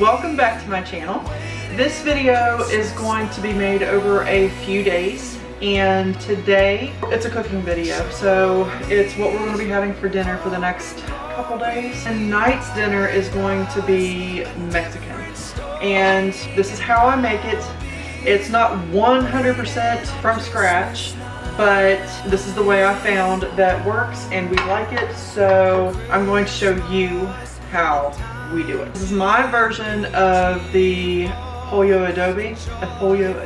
Welcome back to my channel. This video is going to be made over a few days, and today it's a cooking video. So it's what we're going to be having for dinner for the next couple days. And tonight's dinner is going to be Mexican, and this is how I make it. It's not 100% from scratch, but this is the way I found that works and we like it, so I'm going to show you how we do it. This is my version of the Pollo Adobe. Adobe?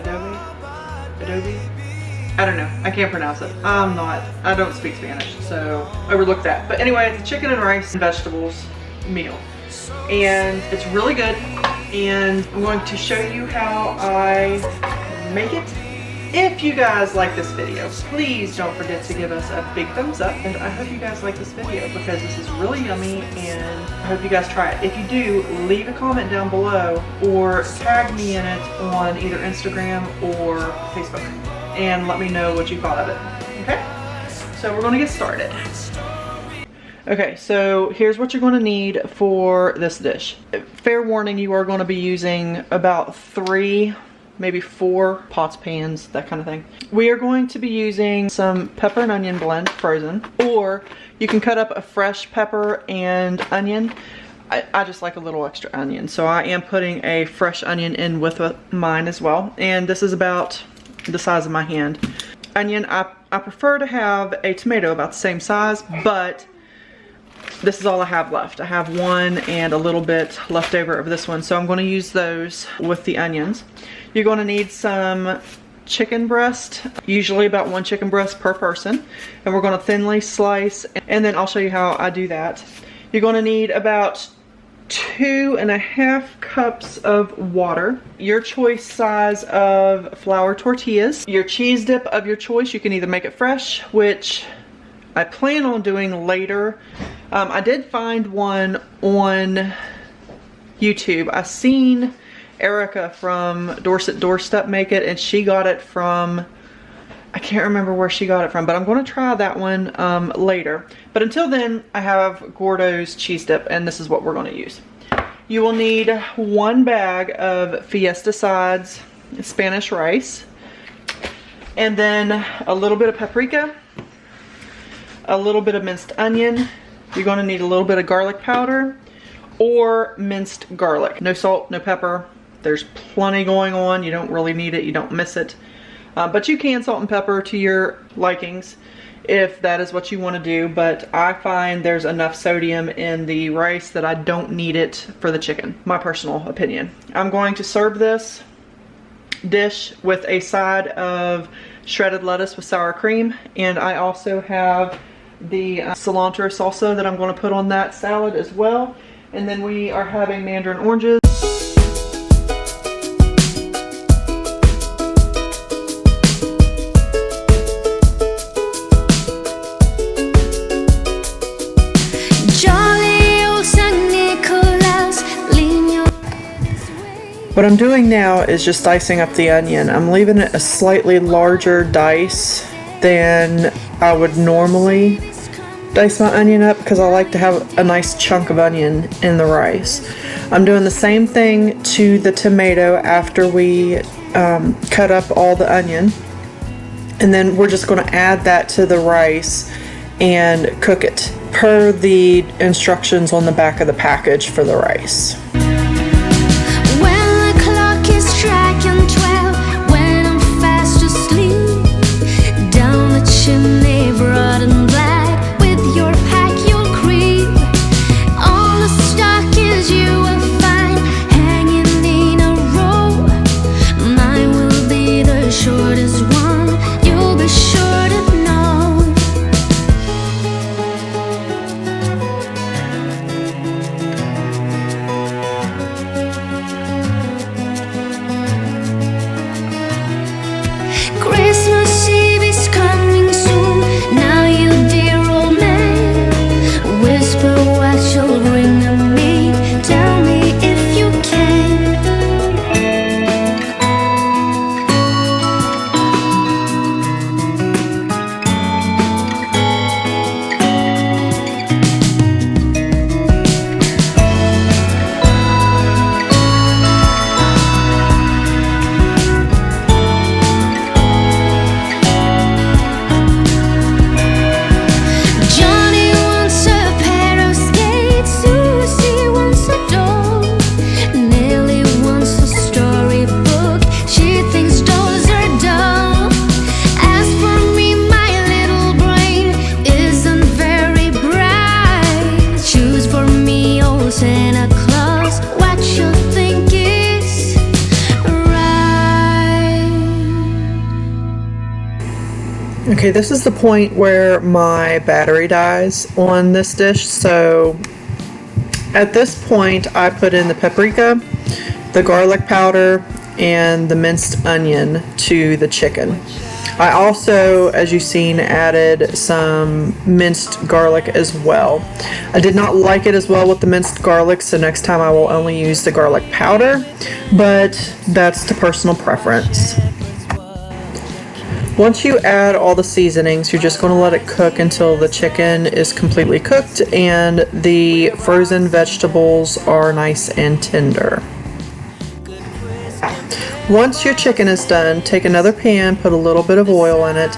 I don't know. I can't pronounce it. I don't speak Spanish, so overlook that. But anyway, it's a chicken and rice and vegetables meal. And it's really good. And I'm going to show you how I make it. If you guys like this video, please don't forget to give us a big thumbs up, and I hope you guys like this video because this is really yummy and I hope you guys try it. If you do, leave a comment down below or tag me in it on either Instagram or Facebook and let me know what you thought of it. Okay? So we're going to get started. Okay, so here's what you're going to need for this dish. Fair warning, you are going to be using about 3, maybe 4 pots, pans, that kind of thing. We are going to be using some pepper and onion blend, frozen, or you can cut up a fresh pepper and onion. I just like a little extra onion, so I am putting a fresh onion in with mine as well. And this is about the size of my hand. Onion, I prefer to have a tomato about the same size, but this is all I have left. I have one and a little bit left over of this one, so I'm going to use those with the onions. You're going to need some chicken breast, usually about 1 chicken breast per person, and we're going to thinly slice, and then I'll show you how I do that. You're going to need about 2.5 cups of water, your choice size of flour tortillas, your cheese dip of your choice. You can either make it fresh, which I plan on doing later. I did find one on YouTube. I seen Erica from Dorset Doorstep make it, and she got it from, I can't remember where she got it from, but I'm going to try that one later. But until then, I have Gordo's cheese dip, and this is what we're going to use. You will need 1 bag of Fiesta Sides Spanish rice, and then a little bit of paprika, a little bit of minced onion. You're going to need a little bit of garlic powder or minced garlic. No salt, no pepper. There's plenty going on. You don't really need it. You don't miss it. But you can salt and pepper to your likings if that is what you want to do. But I find there's enough sodium in the rice that I don't need it for the chicken. My personal opinion. I'm going to serve this dish with a side of shredded lettuce with sour cream. And I also have the cilantro salsa that I'm going to put on that salad as well. And then we are having mandarin oranges. What I'm doing now is just dicing up the onion. I'm leaving it a slightly larger dice than I would normally dice my onion up because I like to have a nice chunk of onion in the rice. I'm doing the same thing to the tomato after we cut up all the onion, and then we're just going to add that to the rice and cook it per the instructions on the back of the package for the rice. Okay, this is the point where my battery dies on this dish. So at this point, I put in the paprika, the garlic powder, and the minced onion to the chicken. I also, as you've seen, added some minced garlic as well. I did not like it as well with the minced garlic, so next time I will only use the garlic powder, but that's to personal preference. Once you add all the seasonings, you're just going to let it cook until the chicken is completely cooked and the frozen vegetables are nice and tender. Once your chicken is done, take another pan, put a little bit of oil in it,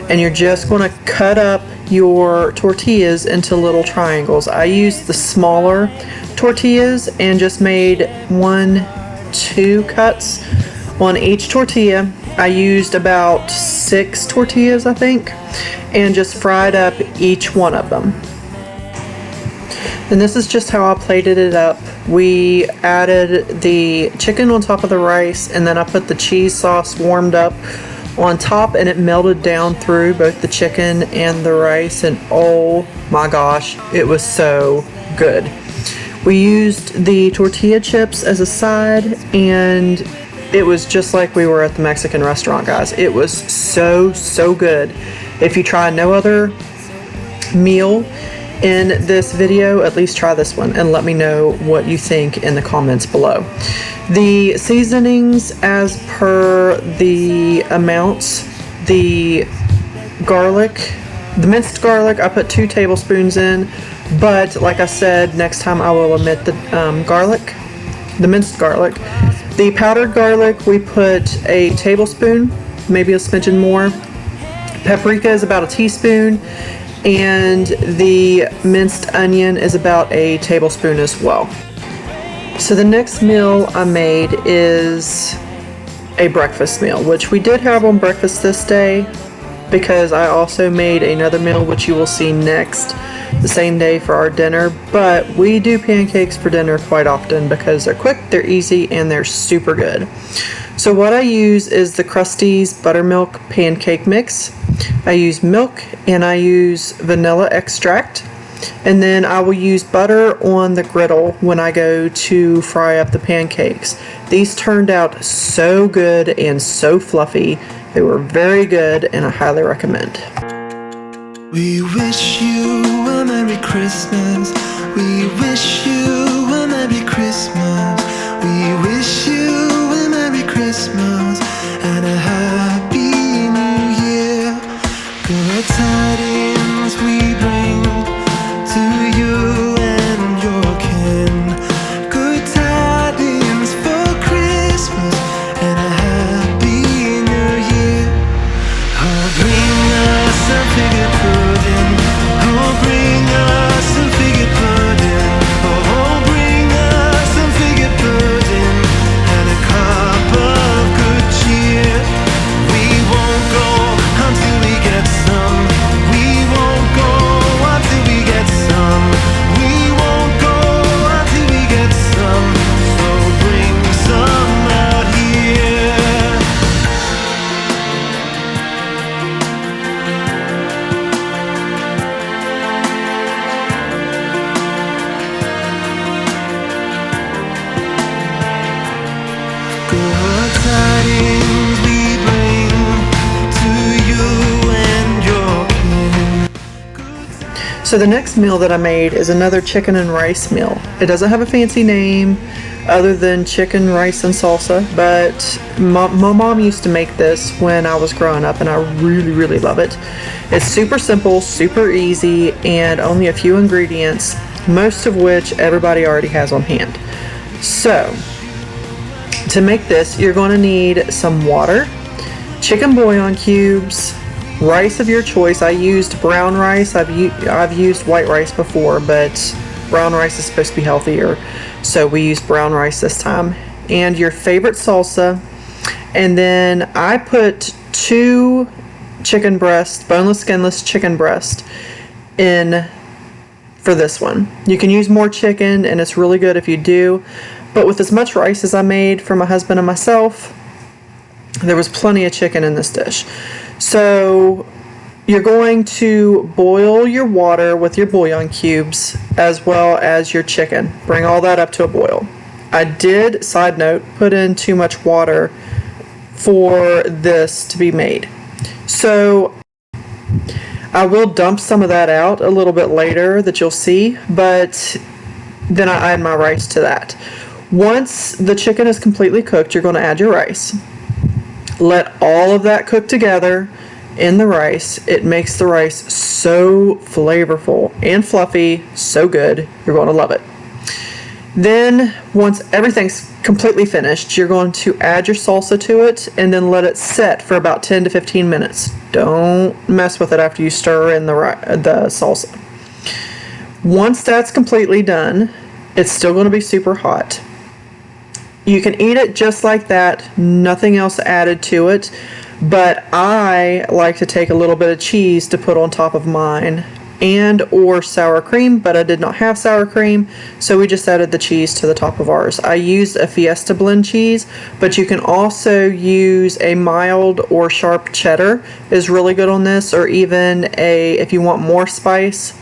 and you're just going to cut up your tortillas into little triangles. I used the smaller tortillas and just made 1-2 cuts on each tortilla. I used about 6 tortillas, I think, and just fried up each one of them. And this is just how I plated it up. We added the chicken on top of the rice, and then I put the cheese sauce warmed up on top, and it melted down through both the chicken and the rice, and oh my gosh, it was so good. We used the tortilla chips as a side, and it was just like we were at the Mexican restaurant, guys. It was so good. If you try no other meal in this video, at least try this one and let me know what you think in the comments below. The seasonings as per the amounts, the garlic, the minced garlic, I put 2 tablespoons in, but like I said, next time I will omit the garlic, the minced garlic. The powdered garlic, we put a tablespoon, maybe a smidgen more. Paprika is about a teaspoon, and the minced onion is about a tablespoon as well. So the next meal I made is a breakfast meal, which we did have on breakfast this day, because I also made another meal which you will see next the same day for our dinner. But we do pancakes for dinner quite often because they're quick, they're easy, and they're super good. So what I use is the Krusteaz buttermilk pancake mix. I use milk and I use vanilla extract, and then I will use butter on the griddle when I go to fry up the pancakes. These turned out so good and so fluffy. They were very good and I highly recommend. We wish you a Merry Christmas. We wish you a Merry Christmas. We wish you a Merry Christmas and a Happy New Year. Good tidings we bring to you and your kin. Good tidings for Christmas and a Happy New Year. Oh, bring us a figure pudding. Oh, bring us some figure pudding. Oh, bring us some figure pudding and a cup of good cheer. We won't go until we get some. We won't go until we get some. We won't go until we get some. So bring some out here. Good tidings we bring to you and your kin. So the next meal that I made is another chicken and rice meal. It doesn't have a fancy name other than chicken, rice, and salsa, but my mom used to make this when I was growing up, and I really love it. It's super simple, super easy, and only a few ingredients, most of which everybody already has on hand. So to make this, you're going to need some water, chicken bouillon cubes, rice of your choice. I used brown rice. I've used white rice before, but brown rice is supposed to be healthier, so we used brown rice this time. And your favorite salsa. And then I put 2 chicken breasts, boneless, skinless chicken breast in for this one. You can use more chicken, and it's really good if you do. But with as much rice as I made for my husband and myself, there was plenty of chicken in this dish. So You're going to boil your water with your bouillon cubes as well as your chicken. Bring all that up to a boil. I did, side note, put in too much water for this to be made. So I will dump some of that out a little bit later that you'll see, but then I add my rice to that. Once the chicken is completely cooked, you're going to add your rice. Let all of that cook together in the rice. It makes the rice so flavorful and fluffy, so good. You're going to love it. Then once everything's completely finished, you're going to add your salsa to it and then let it set for about 10 to 15 minutes. Don't mess with it after you stir in the salsa. Once that's completely done, it's still going to be super hot. You can eat it just like that, nothing else added to it. But I like to take a little bit of cheese to put on top of mine and or sour cream, but I did not have sour cream, so we just added the cheese to the top of ours. I used a Fiesta blend cheese, but you can also use a mild or sharp cheddar is really good on this, or even if you want more spice.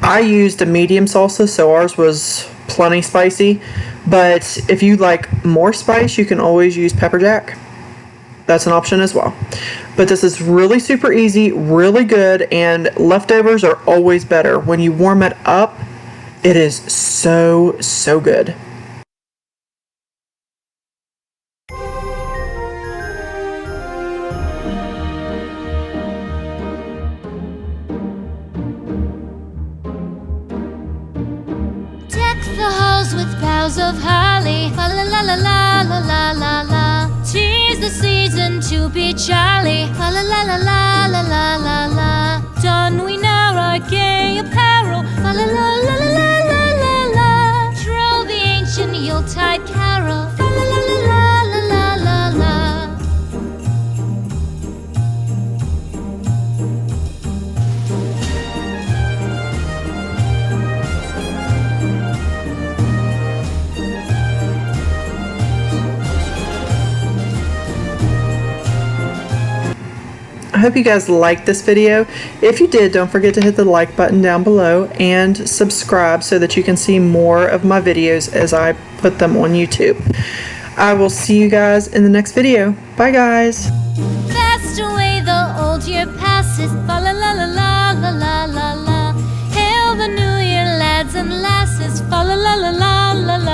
I used a medium salsa, so ours was plenty spicy, but if you like more spice, you can always use pepper jack. That's an option as well. But this is really super easy, really good, and leftovers are always better. When you warm it up, it is so, so good. Deck the halls with boughs of holly, fa la la la la la la la la. 'Tis the season to be jolly, fa la la la la la la la la. Don we now our gay apparel, fa la la la la la la la. Troll the ancient Yuletide carol, fa la la la la la la la. I hope you guys liked this video. If you did, don't forget to hit the like button down below and subscribe so that you can see more of my videos as I put them on YouTube. I will see you guys in the next video. Bye guys. Fast away the old year passes, fa la la la la la la la la. Hail the new year, lads and lasses, fa la la la la la la.